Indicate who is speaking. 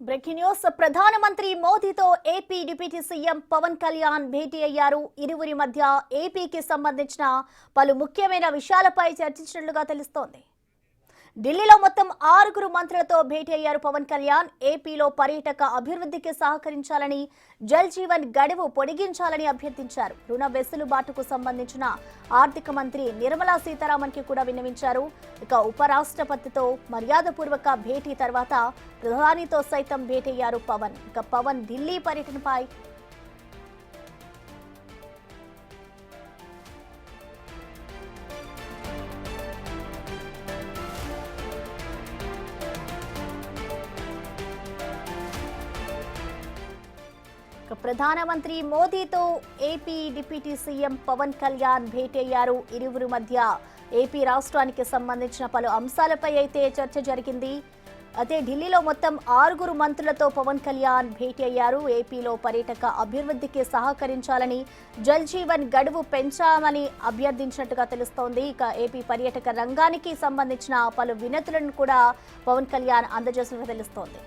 Speaker 1: Breaking news ప్రధానమంత్రి మోదీతో AP deputy CM Pawan Kalyan భేటీ అయ్యారు. ఇరువురి మధ్య ఏపీకి సంబంధించిన పలు ముఖ్యమైన విషయాలపై చర్చించినట్లుగా తెలుస్తోంది. ఢిల్లీలో మొత్తం 6 మంత్రులతో భేటీ అయ్యారు పవన్ కళ్యాణ్. ఏపీలో పర్యాటక అభివృద్ధికి సహకరించాలని, జల్ జీవన్ గడువు పొడిగించాలని అభ్యర్థించారు. రుణ వెసులుబాటుకు సంబంధించిన ఆర్థిక మంత్రి నిర్మలా సీతారామన్ కి కూడా విన్నవించారు. ఇక ఉపరాష్ట్రపతితో మర్యాదపూర్వక భేటీ తర్వాత ప్రధానితో సైతం భేటీ అయ్యారు పవన్. ఇక పవన్ ఢిల్లీ పర్యటనపై ప్రధానమంత్రి మోదీతో AP deputy CM Pawan Kalyan భేటీ అయ్యారు. ఇరువురి మధ్య ఏపీ రాష్ట్రానికి సంబంధించిన పలు అంశాలపై అయితే చర్చ జరిగింది. అయితే ఢిల్లీలో మొత్తం 6 మంత్రులతో పవన్ కళ్యాణ్ భేటీ అయ్యారు. ఏపీలో పర్యాటక అభివృద్ధికి సహకరించాలని, జల్ జీవన్ గడువు పెంచామని అభ్యర్థించినట్టుగా తెలుస్తోంది. ఇక ఏపీ పర్యాటక రంగానికి సంబంధించిన పలు వినతులను కూడా పవన్ కళ్యాణ్ అందజేసినట్టుగా తెలుస్తోంది.